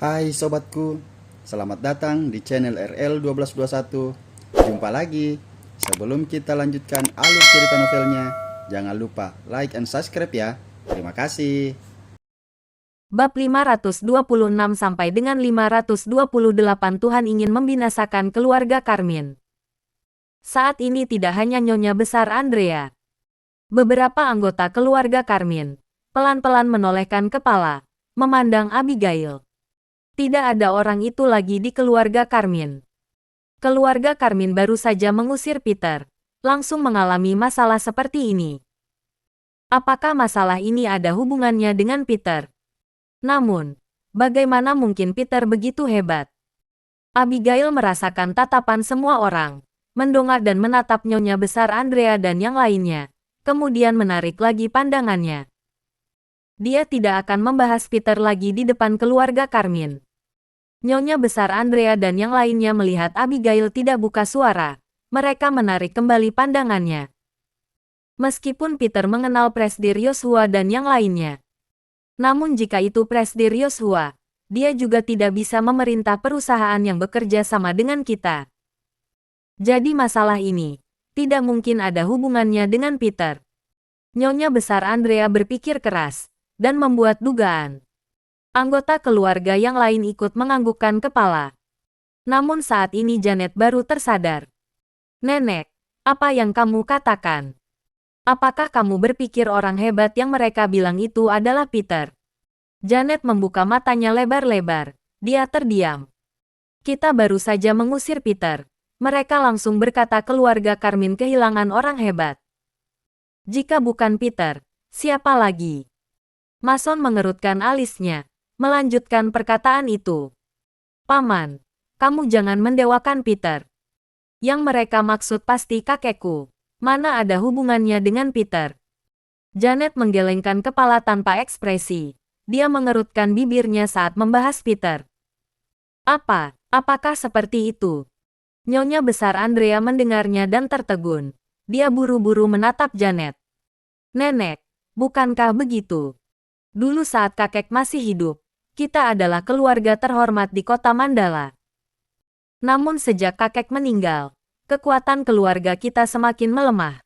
Hai sobatku, selamat datang di channel RL1221. Jumpa lagi. Sebelum kita lanjutkan alur cerita novelnya, jangan lupa like and subscribe ya. Terima kasih. Bab 526 sampai dengan 528 Tuhan ingin membinasakan keluarga Karmin. Saat ini tidak hanya Nyonya Besar Andrea. Beberapa anggota keluarga Karmin pelan-pelan menolehkan kepala, memandang Abigail. Tidak ada orang itu lagi di keluarga Karmin. Keluarga Karmin baru saja mengusir Peter, langsung mengalami masalah seperti ini. Apakah masalah ini ada hubungannya dengan Peter? Namun, bagaimana mungkin Peter begitu hebat? Abigail merasakan tatapan semua orang, mendongak dan menatap Nyonya Besar Andrea dan yang lainnya, kemudian menarik lagi pandangannya. Dia tidak akan membahas Peter lagi di depan keluarga Karmin. Nyonya Besar Andrea dan yang lainnya melihat Abigail tidak buka suara, mereka menarik kembali pandangannya. Meskipun Peter mengenal Presdir Yoshua dan yang lainnya, namun jika itu Presdir Yoshua, dia juga tidak bisa memerintah perusahaan yang bekerja sama dengan kita. Jadi masalah ini tidak mungkin ada hubungannya dengan Peter. Nyonya Besar Andrea berpikir keras dan membuat dugaan. Anggota keluarga yang lain ikut menganggukkan kepala. Namun saat ini Janet baru tersadar. Nenek, apa yang kamu katakan? Apakah kamu berpikir orang hebat yang mereka bilang itu adalah Peter? Janet membuka matanya lebar-lebar. Dia terdiam. Kita baru saja mengusir Peter. Mereka langsung berkata keluarga Karmin kehilangan orang hebat. Jika bukan Peter, siapa lagi? Mason mengerutkan alisnya, melanjutkan perkataan itu. Paman, kamu jangan mendewakan Peter. Yang mereka maksud pasti kakekku. Mana ada hubungannya dengan Peter? Janet menggelengkan kepala tanpa ekspresi. Dia mengerutkan bibirnya saat membahas Peter. Apakah seperti itu? Nyonya Besar Andrea mendengarnya dan tertegun. Dia buru-buru menatap Janet. Nenek, bukankah begitu? Dulu saat kakek masih hidup, kita adalah keluarga terhormat di kota Mandala. Namun sejak kakek meninggal, kekuatan keluarga kita semakin melemah.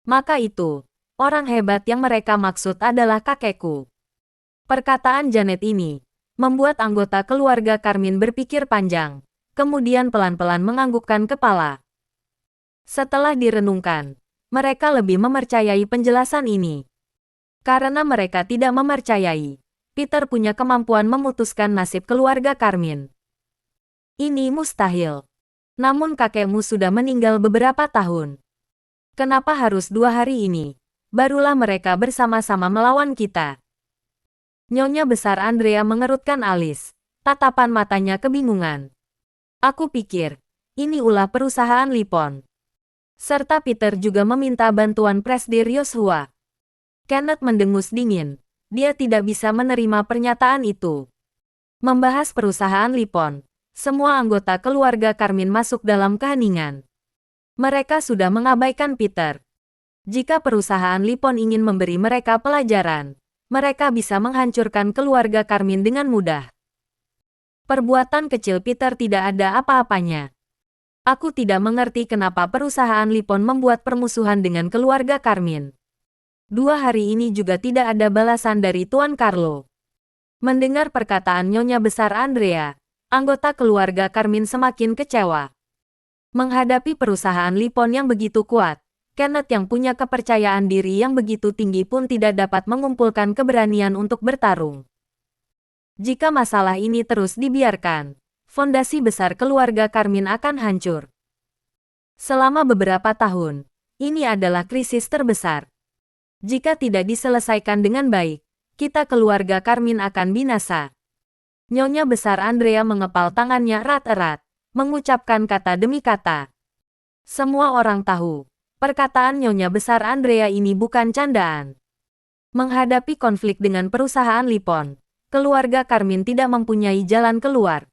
Maka itu, orang hebat yang mereka maksud adalah kakekku. Perkataan Janet ini membuat anggota keluarga Karmin berpikir panjang, kemudian pelan-pelan menganggukkan kepala. Setelah direnungkan, mereka lebih mempercayai penjelasan ini. Karena mereka tidak mempercayai Peter punya kemampuan memutuskan nasib keluarga Karmin. Ini mustahil. Namun kakekmu sudah meninggal beberapa tahun. Kenapa harus 2 hari ini? Barulah mereka bersama-sama melawan kita. Nyonya Besar Andrea mengerutkan alis. Tatapan matanya kebingungan. Aku pikir, ini ulah perusahaan Lipon. Serta Peter juga meminta bantuan Presdir Yoshua. Kenneth mendengus dingin. Dia tidak bisa menerima pernyataan itu. Membahas perusahaan Lipon. Semua anggota keluarga Karmin masuk dalam keheningan. Mereka sudah mengabaikan Peter. Jika perusahaan Lipon ingin memberi mereka pelajaran, mereka bisa menghancurkan keluarga Karmin dengan mudah. Perbuatan kecil Peter tidak ada apa-apanya. Aku tidak mengerti kenapa perusahaan Lipon membuat permusuhan dengan keluarga Karmin. 2 hari ini juga tidak ada balasan dari Tuan Carlo. Mendengar perkataan Nyonya Besar Andrea, anggota keluarga Karmin semakin kecewa. Menghadapi perusahaan Lipon yang begitu kuat, Kenneth yang punya kepercayaan diri yang begitu tinggi pun tidak dapat mengumpulkan keberanian untuk bertarung. Jika masalah ini terus dibiarkan, fondasi besar keluarga Karmin akan hancur. Selama beberapa tahun, ini adalah krisis terbesar. Jika tidak diselesaikan dengan baik, kita keluarga Karmin akan binasa. Nyonya Besar Andrea mengepal tangannya erat-erat, mengucapkan kata demi kata. Semua orang tahu, perkataan Nyonya Besar Andrea ini bukan candaan. Menghadapi konflik dengan perusahaan Lipon, keluarga Karmin tidak mempunyai jalan keluar.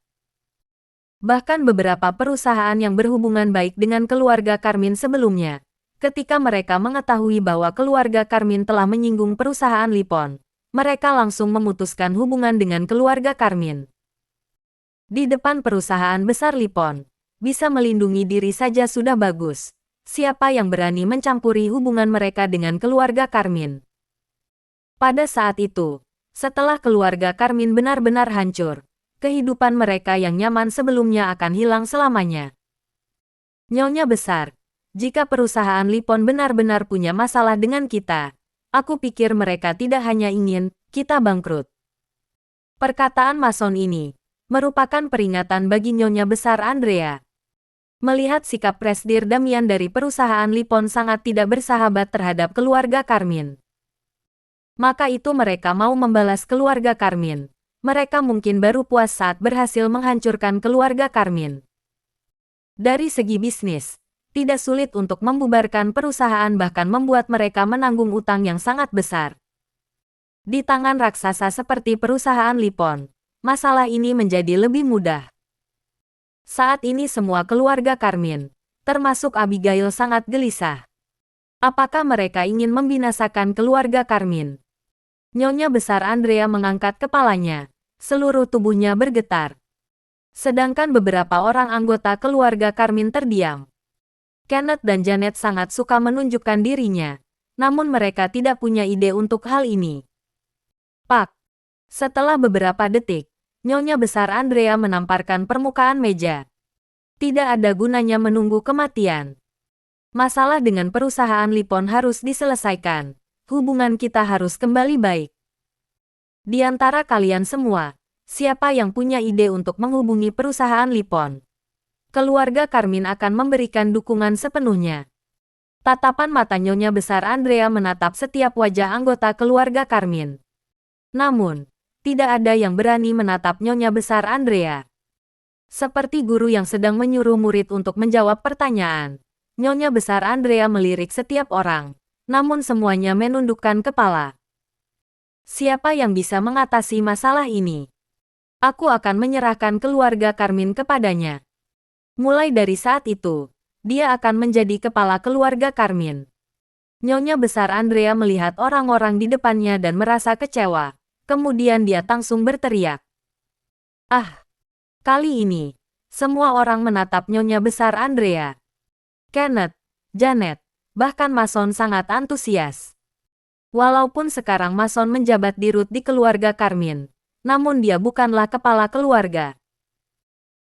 Bahkan beberapa perusahaan yang berhubungan baik dengan keluarga Karmin sebelumnya, ketika mereka mengetahui bahwa keluarga Karmin telah menyinggung perusahaan Lipon, mereka langsung memutuskan hubungan dengan keluarga Karmin. Di depan perusahaan besar Lipon, bisa melindungi diri saja sudah bagus. Siapa yang berani mencampuri hubungan mereka dengan keluarga Karmin? Pada saat itu, setelah keluarga Karmin benar-benar hancur, kehidupan mereka yang nyaman sebelumnya akan hilang selamanya. Nyonya besar, jika perusahaan Lipon benar-benar punya masalah dengan kita, aku pikir mereka tidak hanya ingin kita bangkrut. Perkataan Mason ini merupakan peringatan bagi Nyonya besar Andrea. Melihat sikap Presdir Damian dari perusahaan Lipon sangat tidak bersahabat terhadap keluarga Karmin. Maka itu mereka mau membalas keluarga Karmin. Mereka mungkin baru puas saat berhasil menghancurkan keluarga Karmin. Dari segi bisnis, tidak sulit untuk membubarkan perusahaan bahkan membuat mereka menanggung utang yang sangat besar. Di tangan raksasa seperti perusahaan Lipon, masalah ini menjadi lebih mudah. Saat ini semua keluarga Karmin, termasuk Abigail sangat gelisah. Apakah mereka ingin membinasakan keluarga Karmin? Nyonya besar Andrea mengangkat kepalanya, seluruh tubuhnya bergetar. Sedangkan beberapa orang anggota keluarga Karmin terdiam. Kenneth dan Janet sangat suka menunjukkan dirinya, namun mereka tidak punya ide untuk hal ini. Pak. Setelah beberapa detik, Nyonya besar Andrea menamparkan permukaan meja. Tidak ada gunanya menunggu kematian. Masalah dengan perusahaan Lipon harus diselesaikan. Hubungan kita harus kembali baik. Di antara kalian semua, siapa yang punya ide untuk menghubungi perusahaan Lipon? Keluarga Karmin akan memberikan dukungan sepenuhnya. Tatapan mata Nyonya besar Andrea menatap setiap wajah anggota keluarga Karmin. Namun, tidak ada yang berani menatap Nyonya besar Andrea. Seperti guru yang sedang menyuruh murid untuk menjawab pertanyaan, Nyonya besar Andrea melirik setiap orang, namun semuanya menundukkan kepala. Siapa yang bisa mengatasi masalah ini? Aku akan menyerahkan keluarga Karmin kepadanya. Mulai dari saat itu, dia akan menjadi kepala keluarga Karmin. Nyonya besar Andrea melihat orang-orang di depannya dan merasa kecewa. Kemudian dia langsung berteriak. Ah! Kali ini, semua orang menatap Nyonya besar Andrea. Kenneth, Janet, bahkan Mason sangat antusias. Walaupun sekarang Mason menjabat dirut di keluarga Karmin, namun dia bukanlah kepala keluarga.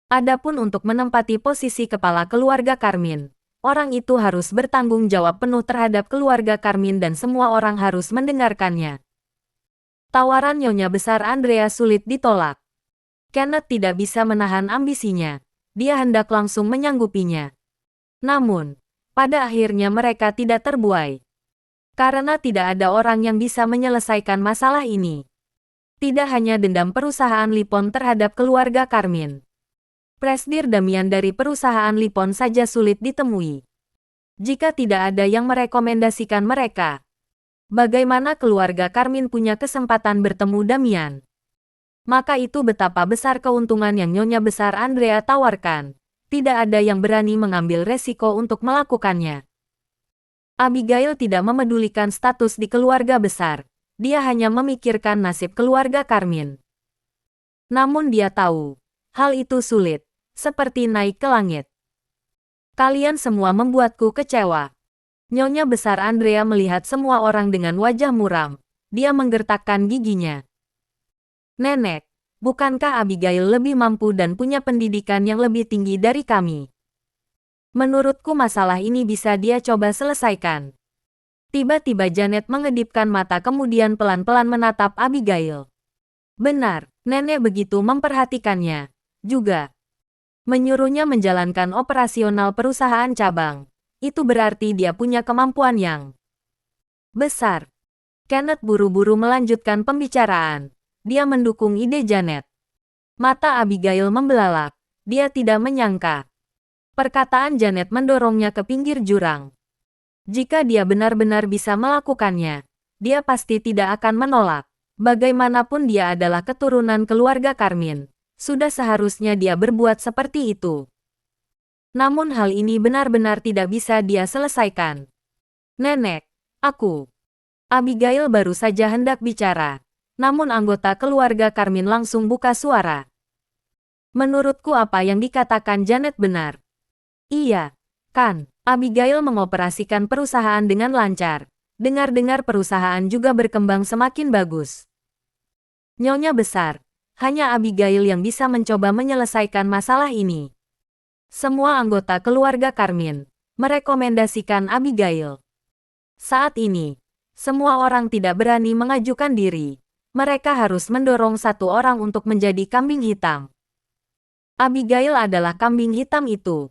Adapun untuk menempati posisi kepala keluarga Karmin, orang itu harus bertanggung jawab penuh terhadap keluarga Karmin dan semua orang harus mendengarkannya. Tawaran Nyonya besar Andrea sulit ditolak. Kenneth tidak bisa menahan ambisinya. Dia hendak langsung menyanggupinya. Namun, pada akhirnya mereka tidak terbuai. Karena tidak ada orang yang bisa menyelesaikan masalah ini. Tidak hanya dendam perusahaan Lipon terhadap keluarga Karmin. Presdir Damian dari perusahaan Lipon saja sulit ditemui. Jika tidak ada yang merekomendasikan mereka, bagaimana keluarga Karmin punya kesempatan bertemu Damian? Maka itu betapa besar keuntungan yang Nyonya besar Andrea tawarkan. Tidak ada yang berani mengambil resiko untuk melakukannya. Abigail tidak memedulikan status di keluarga besar. Dia hanya memikirkan nasib keluarga Karmin. Namun dia tahu, hal itu sulit, seperti naik ke langit. Kalian semua membuatku kecewa. Nyonya besar Andrea melihat semua orang dengan wajah muram. Dia menggertakkan giginya. Nenek, bukankah Abigail lebih mampu dan punya pendidikan yang lebih tinggi dari kami? Menurutku masalah ini bisa dia coba selesaikan. Tiba-tiba Janet mengedipkan mata kemudian pelan-pelan menatap Abigail. Benar, nenek begitu memperhatikannya. Juga menyuruhnya menjalankan operasional perusahaan cabang. Itu berarti dia punya kemampuan yang besar. Kenneth buru-buru melanjutkan pembicaraan. Dia mendukung ide Janet. Mata Abigail membelalak. Dia tidak menyangka. Perkataan Janet mendorongnya ke pinggir jurang. Jika dia benar-benar bisa melakukannya, dia pasti tidak akan menolak. Bagaimanapun dia adalah keturunan keluarga Karmin. Sudah seharusnya dia berbuat seperti itu. Namun hal ini benar-benar tidak bisa dia selesaikan. Nenek, aku. Abigail baru saja hendak bicara. Namun anggota keluarga Karmin langsung buka suara. Menurutku apa yang dikatakan Janet benar. Iya, kan, Abigail mengoperasikan perusahaan dengan lancar. Dengar-dengar perusahaan juga berkembang semakin bagus. Nyonya besar, hanya Abigail yang bisa mencoba menyelesaikan masalah ini. Semua anggota keluarga Carmine merekomendasikan Abigail. Saat ini, semua orang tidak berani mengajukan diri. Mereka harus mendorong satu orang untuk menjadi kambing hitam. Abigail adalah kambing hitam itu.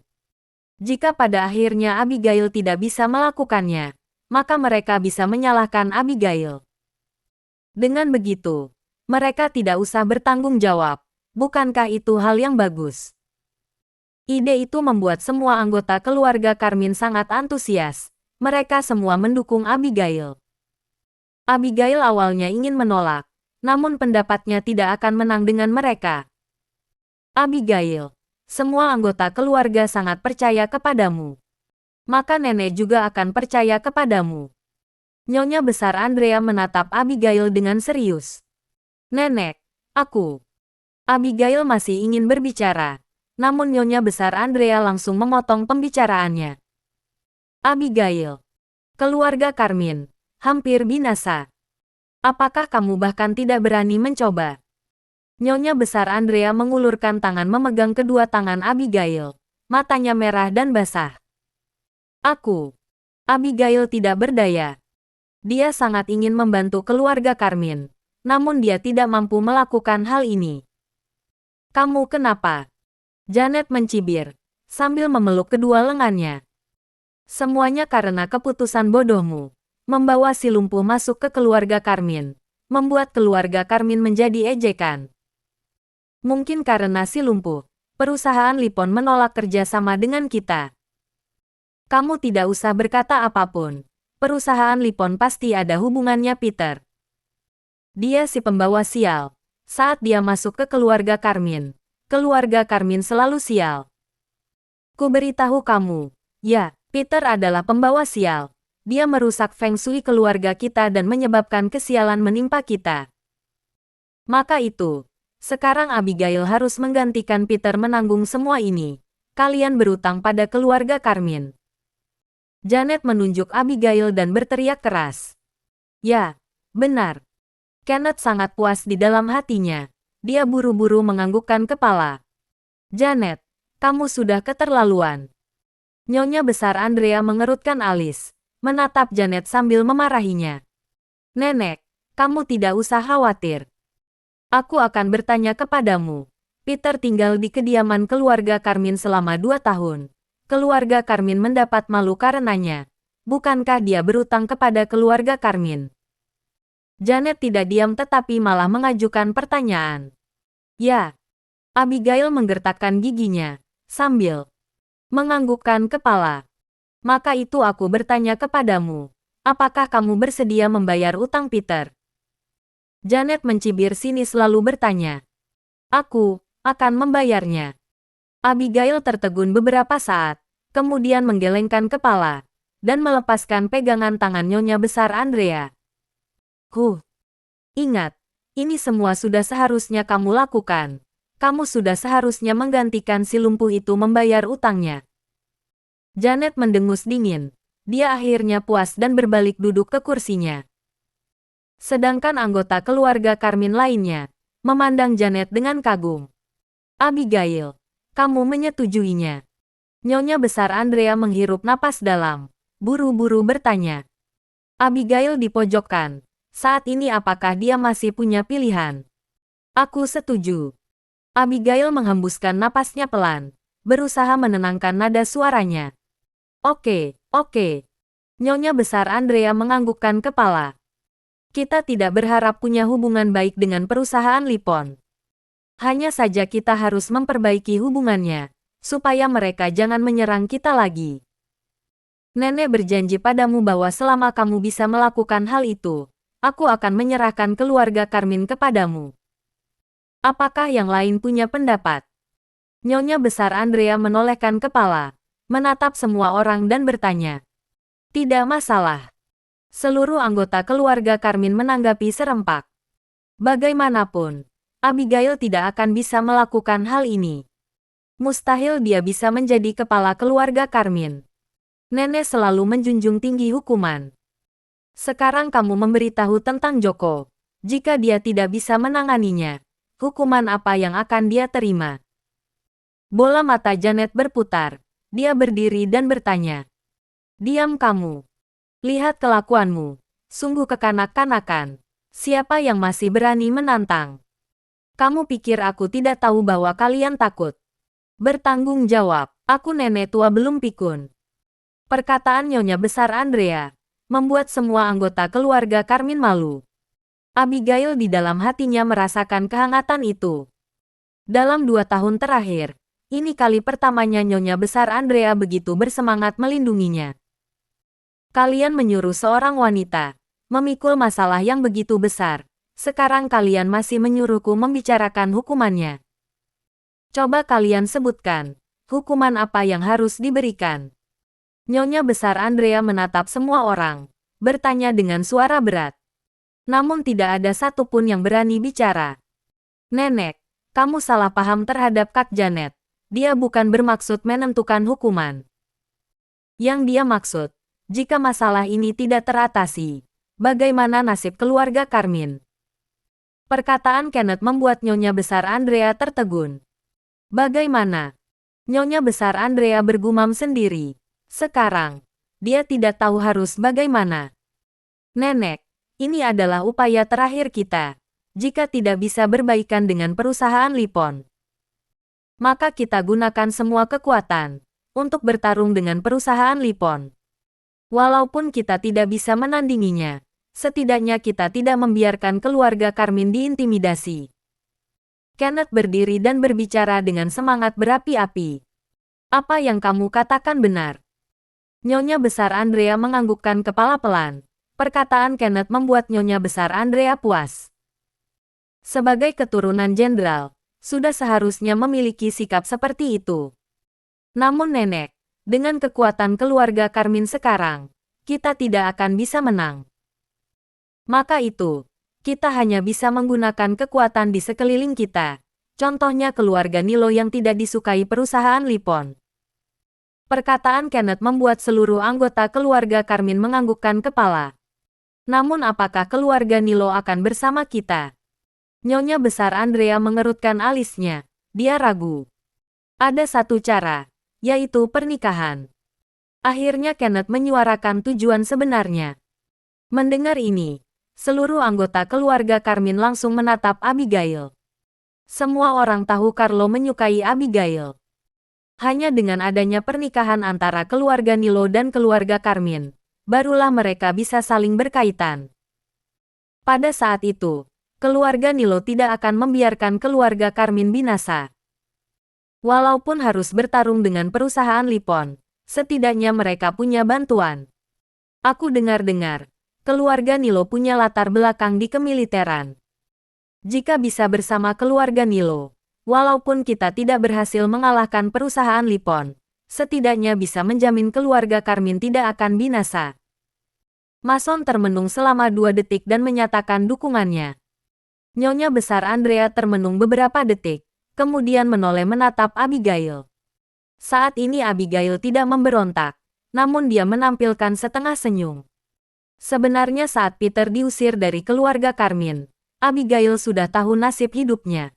Jika pada akhirnya Abigail tidak bisa melakukannya, maka mereka bisa menyalahkan Abigail. Dengan begitu, mereka tidak usah bertanggung jawab. Bukankah itu hal yang bagus? Ide itu membuat semua anggota keluarga Carmine sangat antusias. Mereka semua mendukung Abigail. Abigail awalnya ingin menolak, namun pendapatnya tidak akan menang dengan mereka. Abigail, semua anggota keluarga sangat percaya kepadamu. Maka nenek juga akan percaya kepadamu. Nyonya besar Andrea menatap Abigail dengan serius. Nenek, aku. Abigail masih ingin berbicara, namun Nyonya besar Andrea langsung memotong pembicaraannya. Abigail, keluarga Carmine hampir binasa. Apakah kamu bahkan tidak berani mencoba? Nyonya besar Andrea mengulurkan tangan memegang kedua tangan Abigail. Matanya merah dan basah. Aku. Abigail tidak berdaya. Dia sangat ingin membantu keluarga Carmine, namun dia tidak mampu melakukan hal ini. Kamu kenapa? Janet mencibir, sambil memeluk kedua lengannya. Semuanya karena keputusan bodohmu. Membawa si lumpuh masuk ke keluarga Carmine. Membuat keluarga Carmine menjadi ejekan. Mungkin karena si lumpuh, perusahaan Lipon menolak kerjasama dengan kita. Kamu tidak usah berkata apapun. Perusahaan Lipon pasti ada hubungannya Peter. Dia si pembawa sial. Saat dia masuk ke keluarga Carmine selalu sial. Ku beritahu kamu, ya, Peter adalah pembawa sial. Dia merusak feng shui keluarga kita dan menyebabkan kesialan menimpa kita. Maka itu, sekarang Abigail harus menggantikan Peter menanggung semua ini. Kalian berutang pada keluarga Carmine. Janet menunjuk Abigail dan berteriak keras. Ya, benar. Kenneth sangat puas di dalam hatinya. Dia buru-buru menganggukkan kepala. Janet, kamu sudah keterlaluan. Nyonya besar Andrea mengerutkan alis, menatap Janet sambil memarahinya. Nenek, kamu tidak usah khawatir. Aku akan bertanya kepadamu. Peter tinggal di kediaman keluarga Carmine selama 2 tahun. Keluarga Carmine mendapat malu karenanya. Bukankah dia berutang kepada keluarga Carmine? Janet tidak diam tetapi malah mengajukan pertanyaan. Ya. Abigail menggertakkan giginya, sambil menganggukkan kepala. Maka itu aku bertanya kepadamu. Apakah kamu bersedia membayar utang Peter? Janet mencibir sinis lalu bertanya. Aku akan membayarnya. Abigail tertegun beberapa saat, kemudian menggelengkan kepala, dan melepaskan pegangan tangan Nyonya besar Andrea. Ingat, ini semua sudah seharusnya kamu lakukan. Kamu sudah seharusnya menggantikan si lumpuh itu membayar utangnya. Janet mendengus dingin. Dia akhirnya puas dan berbalik duduk ke kursinya. Sedangkan anggota keluarga Carmine lainnya memandang Janet dengan kagum. Abigail, kamu menyetujuinya? Nyonya besar Andrea menghirup napas dalam, buru-buru bertanya. Abigail dipojokkan. Saat ini apakah dia masih punya pilihan? Aku setuju. Abigail menghembuskan napasnya pelan, berusaha menenangkan nada suaranya. Oke. Nyonya besar Andrea menganggukkan kepala. Kita tidak berharap punya hubungan baik dengan perusahaan Lipon. Hanya saja kita harus memperbaiki hubungannya, supaya mereka jangan menyerang kita lagi. Nenek berjanji padamu bahwa selama kamu bisa melakukan hal itu, aku akan menyerahkan keluarga Carmine kepadamu. Apakah yang lain punya pendapat? Nyonya besar Andrea menolehkan kepala, menatap semua orang dan bertanya. Tidak masalah. Seluruh anggota keluarga Carmine menanggapi serempak. Bagaimanapun, Abigail tidak akan bisa melakukan hal ini. Mustahil dia bisa menjadi kepala keluarga Carmine. Nenek selalu menjunjung tinggi hukuman. Sekarang kamu memberitahu tentang Joko. Jika dia tidak bisa menanganinya, hukuman apa yang akan dia terima? Bola mata Janet berputar. Dia berdiri dan bertanya. Diam kamu. Lihat kelakuanmu. Sungguh kekanak-kanakan. Siapa yang masih berani menantang? Kamu pikir aku tidak tahu bahwa kalian takut? Bertanggung jawab. Aku nenek tua belum pikun. Perkataan Nyonya Besar Andrea membuat semua anggota keluarga Carmine malu. Abigail di dalam hatinya merasakan kehangatan itu. Dalam 2 tahun terakhir, ini kali pertamanya Nyonya Besar Andrea begitu bersemangat melindunginya. Kalian menyuruh seorang wanita memikul masalah yang begitu besar. Sekarang kalian masih menyuruhku membicarakan hukumannya. Coba kalian sebutkan, hukuman apa yang harus diberikan? Nyonya Besar Andrea menatap semua orang, bertanya dengan suara berat. Namun tidak ada satupun yang berani bicara. Nenek, kamu salah paham terhadap Kak Janet. Dia bukan bermaksud menentukan hukuman. Yang dia maksud, jika masalah ini tidak teratasi, bagaimana nasib keluarga Carmine? Perkataan Kenneth membuat Nyonya Besar Andrea tertegun. Bagaimana? Nyonya Besar Andrea bergumam sendiri. Sekarang, dia tidak tahu harus bagaimana. Nenek, ini adalah upaya terakhir kita. Jika tidak bisa berbaikan dengan perusahaan Lipon, maka kita gunakan semua kekuatan untuk bertarung dengan perusahaan Lipon. Walaupun kita tidak bisa menandinginya, setidaknya kita tidak membiarkan keluarga Carmine diintimidasi. Kenneth berdiri dan berbicara dengan semangat berapi-api. Apa yang kamu katakan benar. Nyonya Besar Andrea menganggukkan kepala pelan. Perkataan Kenneth membuat Nyonya Besar Andrea puas. Sebagai keturunan jenderal, sudah seharusnya memiliki sikap seperti itu. Namun nenek, dengan kekuatan keluarga Carmine sekarang, kita tidak akan bisa menang. Maka itu, kita hanya bisa menggunakan kekuatan di sekeliling kita. Contohnya keluarga Nilo yang tidak disukai perusahaan Lipon. Perkataan Kenneth membuat seluruh anggota keluarga Carmine menganggukkan kepala. Namun apakah keluarga Nilo akan bersama kita? Nyonya Besar Andrea mengerutkan alisnya. Dia ragu. Ada satu cara, yaitu pernikahan. Akhirnya Kenneth menyuarakan tujuan sebenarnya. Mendengar ini, seluruh anggota keluarga Carmine langsung menatap Abigail. Semua orang tahu Carlo menyukai Abigail. Hanya dengan adanya pernikahan antara keluarga Nilo dan keluarga Carmine, barulah mereka bisa saling berkaitan. Pada saat itu, keluarga Nilo tidak akan membiarkan keluarga Carmine binasa. Walaupun harus bertarung dengan perusahaan Lipon, setidaknya mereka punya bantuan. Aku dengar-dengar, keluarga Nilo punya latar belakang di kemiliteran. Jika bisa bersama keluarga Nilo, walaupun kita tidak berhasil mengalahkan perusahaan Lipon, setidaknya bisa menjamin keluarga Carmine tidak akan binasa. Mason termenung selama 2 detik dan menyatakan dukungannya. Nyonya Besar Andrea termenung beberapa detik, kemudian menoleh menatap Abigail. Saat ini Abigail tidak memberontak, namun dia menampilkan setengah senyum. Sebenarnya saat Peter diusir dari keluarga Carmine, Abigail sudah tahu nasib hidupnya.